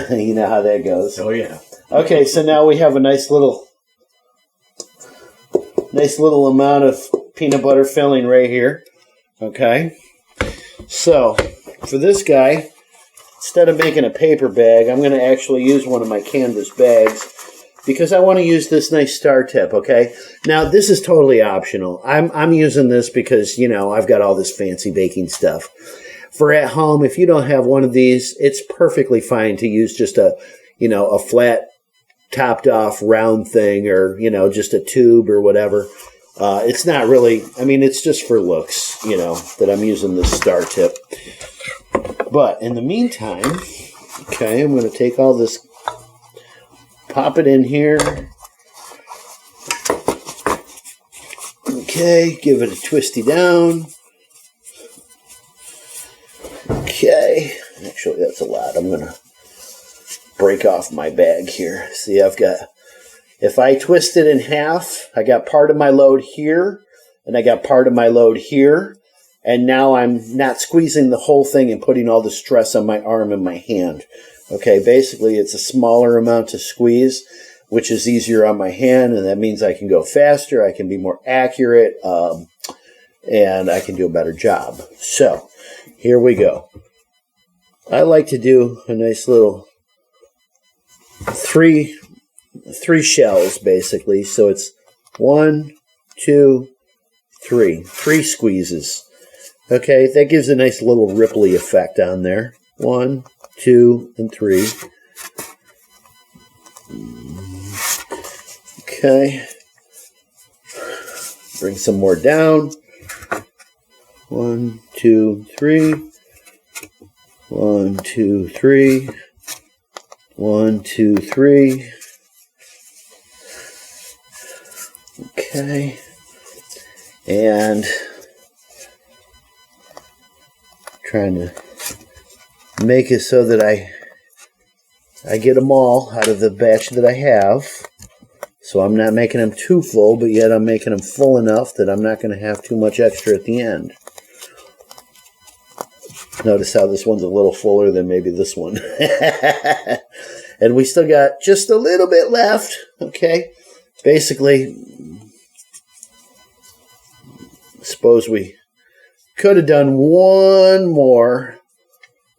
You know how that goes. Oh, yeah. Okay, so now we have a nice little amount of peanut butter filling right here. Okay. So, for this guy, instead of making a paper bag, I'm going to actually use one of my canvas bags because I want to use this nice star tip, okay? Now, this is totally optional. I'm using this because, you know, I've got all this fancy baking stuff. For at home, if you don't have one of these, it's perfectly fine to use just a flat topped off round thing or, you know, just a tube or whatever. It's not really, I mean, it's just for looks, you know, that I'm using this star tip. But in the meantime, okay, I'm going to take all this, pop it in here. Okay, give it a twisty down. Okay, actually that's a lot. I'm going to break off my bag here. See, if I twist it in half, I got part of my load here, and I got part of my load here, and now I'm not squeezing the whole thing and putting all the stress on my arm and my hand. Okay, basically it's a smaller amount to squeeze, which is easier on my hand, and that means I can go faster, I can be more accurate, and I can do a better job. So, here we go. I like to do a nice little three shells, basically. So it's 1, 2, 3. 3 squeezes. Okay, that gives a nice little ripply effect on there. 1, 2, and 3. Okay. Bring some more down. 1, 2, 3. 1, 2, 3. 1, 2, 3. Okay. And trying to make it so that I get them all out of the batch that I have. So I'm not making them too full, but yet I'm making them full enough that I'm not going to have too much extra at the end. Notice how this one's a little fuller than maybe this one. And we still got just a little bit left. Okay. Basically, suppose we could have done one more.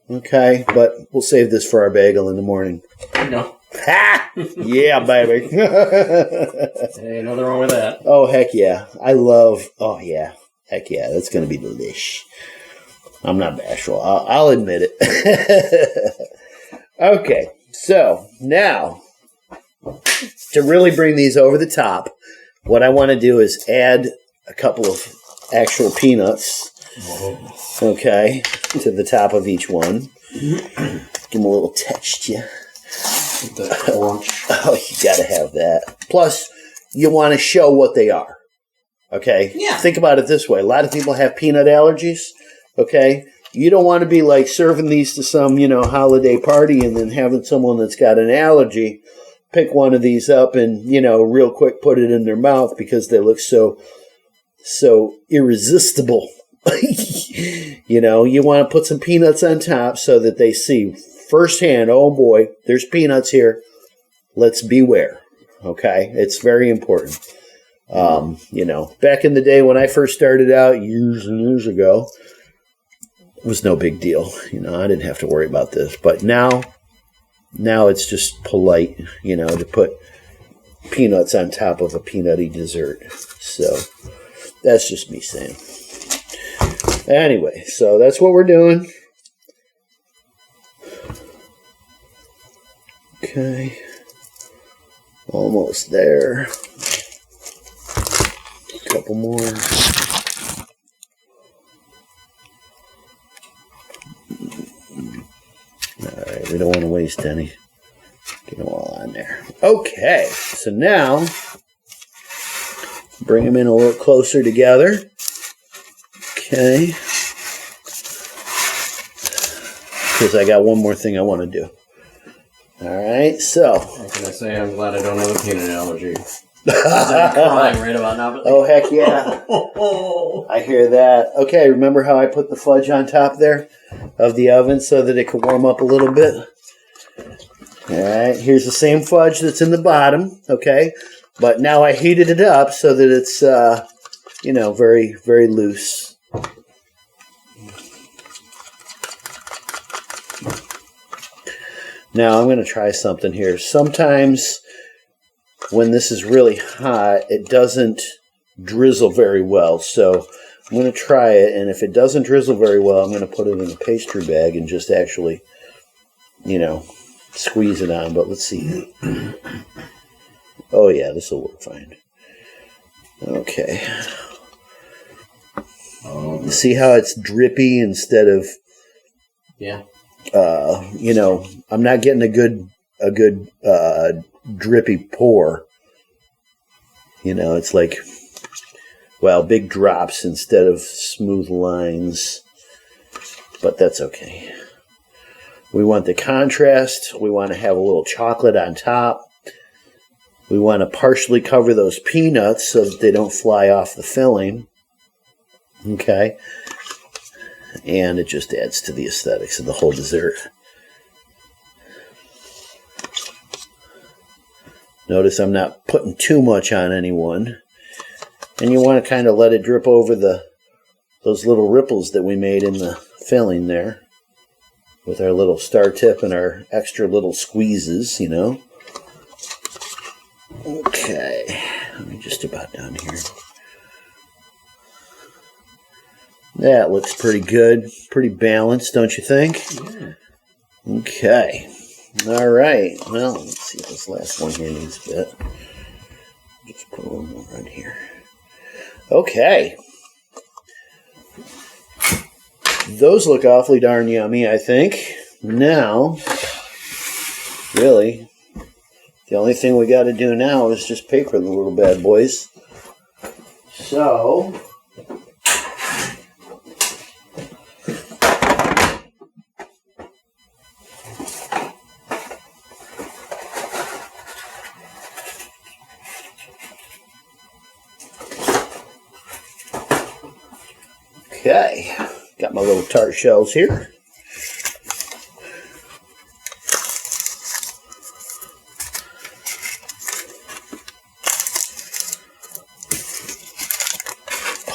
Okay. But we'll save this for our bagel in the morning. No. Ha! Yeah, baby. Hey, nothing wrong with that. Oh, heck yeah. Oh, yeah. Heck yeah. That's going to be delish. I'm not bashful. I'll admit it. Okay, so now to really bring these over the top, what I want to do is add a couple of actual peanuts, okay, to the top of each one. Give them a little texture. The crunch. Oh, you got to have that. Plus, you want to show what they are. Okay? Yeah. Think about it this way. A lot of people have peanut allergies. Okay, you don't want to be like serving these to some, holiday party and then having someone that's got an allergy pick one of these up and, real quick put it in their mouth because they look so irresistible. You want to put some peanuts on top so that they see firsthand, oh boy, there's peanuts here. Let's beware. Okay, it's very important. Back in the day when I first started out years and years ago, it was no big deal. I didn't have to worry about this. But now it's just polite, to put peanuts on top of a peanutty dessert. So that's just me saying. Anyway, so that's what we're doing. Okay. Almost there. A couple more. Alright, we don't want to waste any. Get them all on there. Okay, so now bring them in a little closer together. Okay. Because I got one more thing I want to do. Alright, so. What can I say? I'm glad I don't have a peanut allergy. I'm crying right about now. Oh, heck yeah. I hear that. Okay, remember how I put the fudge on top there of the oven so that it could warm up a little bit? All right, here's the same fudge that's in the bottom, okay? But now I heated it up so that it's, very, very loose. Now I'm going to try something here. Sometimes when this is really hot, it doesn't drizzle very well. So I'm going to try it, and if it doesn't drizzle very well, I'm going to put it in a pastry bag and just actually, squeeze it on. But let's see. Oh, yeah, this will work fine. Okay. You see how it's drippy instead of... Yeah. I'm not getting a good drippy pour. It's like, big drops instead of smooth lines. But that's okay. We want the contrast. We want to have a little chocolate on top. We want to partially cover those peanuts so that they don't fly off the filling. Okay. And it just adds to the aesthetics of the whole dessert. Notice I'm not putting too much on anyone. And you want to kind of let it drip over those little ripples that we made in the filling there. With our little star tip and our extra little squeezes, Okay. I'm just about done here. That looks pretty good. Pretty balanced, don't you think? Yeah. Okay. All right. Well, let's see if this last one here needs a bit. Just put a little more on here. Okay. Those look awfully darn yummy, I think. Now, really, the only thing we got to do now is just paper the little bad boys. So... Okay, got my little tart shells here.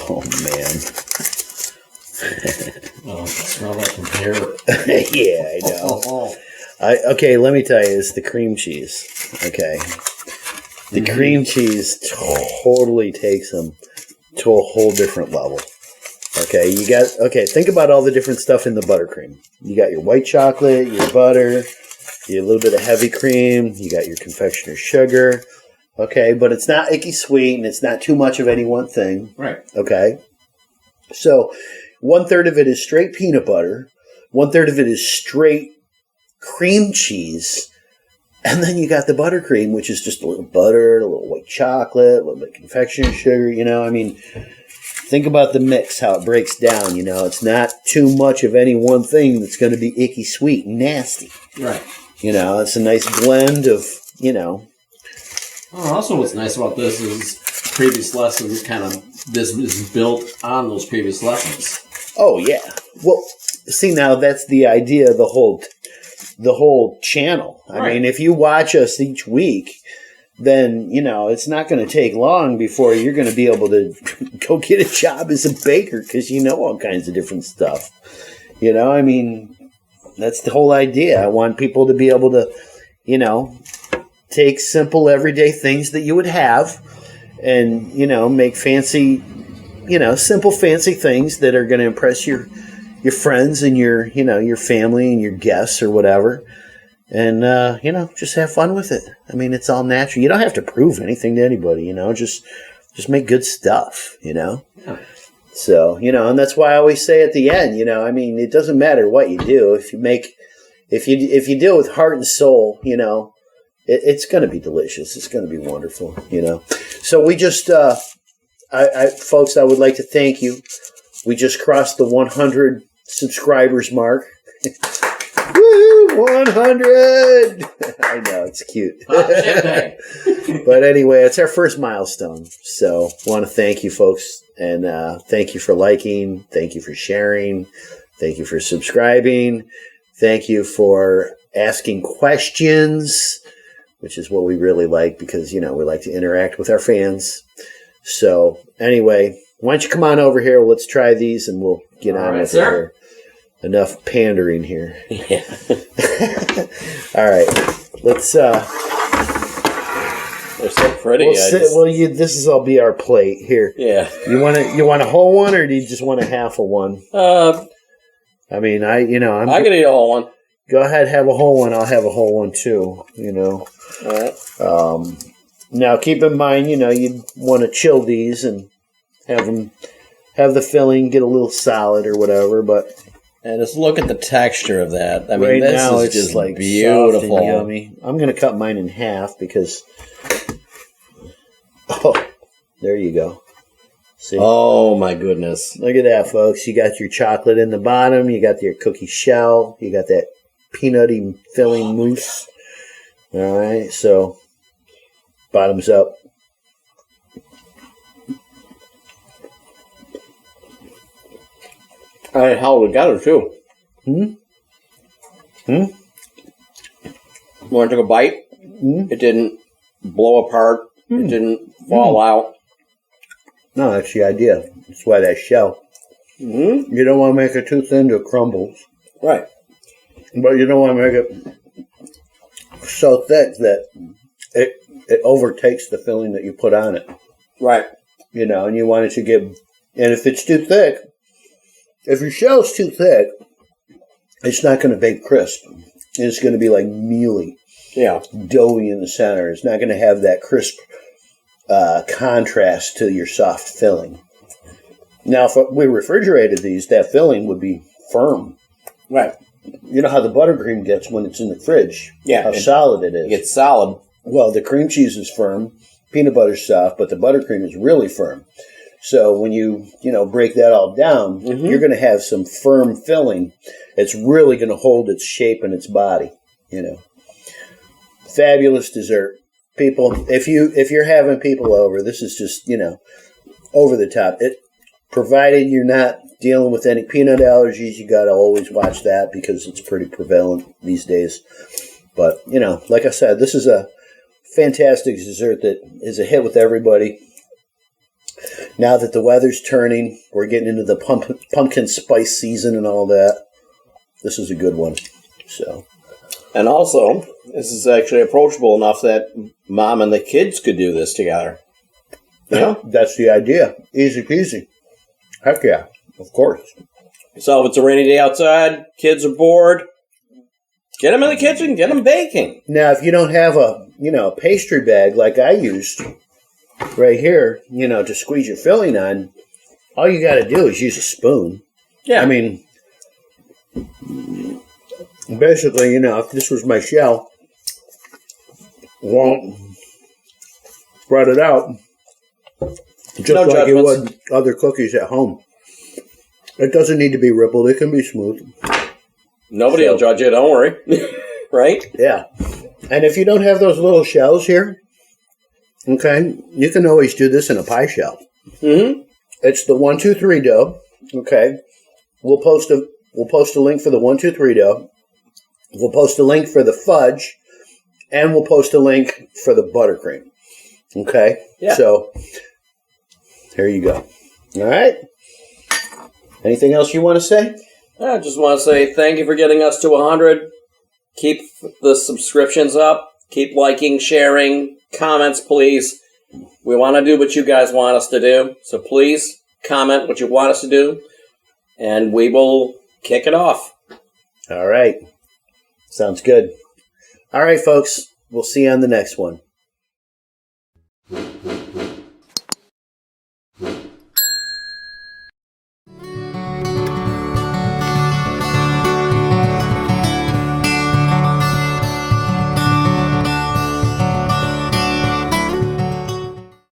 Oh man. Oh, smell that from here. Yeah, I know. Okay, let me tell you, it's the cream cheese. Okay. The cream cheese totally takes them to a whole different level. Okay, think about all the different stuff in the buttercream. You got your white chocolate, your butter, a little bit of heavy cream, you got your confectioner's sugar. Okay, but it's not icky sweet and it's not too much of any one thing. Right. Okay. So 1/3 of it is straight peanut butter, 1/3 of it is straight cream cheese, and then you got the buttercream, which is just a little butter, a little white chocolate, a little bit of confectioner's sugar, think about the mix, how it breaks down, It's not too much of any one thing that's going to be icky sweet and nasty. Right. It's a nice blend of, Also, what's nice about this is previous lessons this is built on those previous lessons. Oh, yeah. Well, see, now that's the idea of the whole channel. I mean, if you watch us each week, then, it's not going to take long before you're going to be able to go get a job as a baker because you know all kinds of different stuff. That's the whole idea. I want people to be able to, take simple everyday things that you would have and, make fancy, simple fancy things that are going to impress your friends and your family and your guests or whatever. And, just have fun with it. It's all natural. You don't have to prove anything to anybody, just make good stuff, Yeah. So, and that's why I always say at the end, it doesn't matter what you do. If you do it with heart and soul, it's going to be delicious. It's going to be wonderful, So we just, folks, I would like to thank you. We just crossed the 100 subscribers mark. Woo! 100! I know, it's cute. But anyway, it's our first milestone. So I want to thank you, folks. And thank you for liking. Thank you for sharing. Thank you for subscribing. Thank you for asking questions, which is what we really like because, we like to interact with our fans. So anyway, why don't you come on over here? Let's try these and we'll get on with it here. Enough pandering here. Yeah. All right. Let's They're so pretty. This is all be our plate here. Yeah. You want a whole one, or do you just want a half of one? I mean, I can eat a whole one. Go ahead, have a whole one. I'll have a whole one too. All right. Now keep in mind, you'd want to chill these and have the filling get a little solid or whatever. But and just look at the texture of that. I mean, right this now is it's just like beautiful, soft and yummy. I'm gonna cut mine in half because. Oh, there you go. See? Oh my goodness! Look at that, folks. You got your chocolate in the bottom. You got your cookie shell. You got that peanutty filling mousse. All right, so bottoms up. And it held together too. Hmm. When I took a bite, it didn't blow apart. It didn't fall out. No, that's the idea. That's why that shell. Mm-hmm. You don't want to make it too thin to crumbles. Right. But you don't want to make it so thick that it overtakes the filling that you put on it. Right. And you want it to get... And if it's too thick, if your shell's too thick, it's not going to bake crisp. It's going to be like mealy. Yeah. Doughy in the center. It's not going to have that crisp contrast to your soft filling. Now, if we refrigerated these, that filling would be firm. Right. You know how the buttercream gets when it's in the fridge? Yeah. How solid it is. It gets solid. Well, the cream cheese is firm, peanut butter's soft, but the buttercream is really firm. So when you break that all down, you're going to have some firm filling. It's really going to hold its shape and its body. Fabulous dessert. People, if you're having people over, this is just, over the top. Provided you're not dealing with any peanut allergies, you got to always watch that because it's pretty prevalent these days. But, like I said, this is a fantastic dessert that is a hit with everybody. Now that the weather's turning, we're getting into the pumpkin spice season and all that. This is a good one. So, and also, this is actually approachable enough that mom and the kids could do this together. That's the idea. Easy peasy. Heck yeah, of course. So if it's a rainy day outside, kids are bored, get them in the kitchen, get them baking. Now, if you don't have a pastry bag like I used right here, to squeeze your filling on, all you got to do is use a spoon. Yeah. I mean, basically, if this was my shell, spread it out. Just no like you judgments. would other cookies at home. It doesn't need to be rippled. It can be smooth. Nobody will judge you. Don't worry. Right? Yeah. And if you don't have those little shells here, okay, you can always do this in a pie shell. Mm-hmm. It's the 1, 2, 3 dough. Okay. We'll post a link for the 1, 2, 3 dough. We'll post a link for the fudge, and we'll post a link for the buttercream. Okay? Yeah. So, there you go. All right. Anything else you want to say? I just want to say thank you for getting us to 100. Keep the subscriptions up. Keep liking, sharing, comments, please. We want to do what you guys want us to do. So please comment what you want us to do, and we will kick it off. All right. Sounds good. All right, folks. We'll see you on the next one.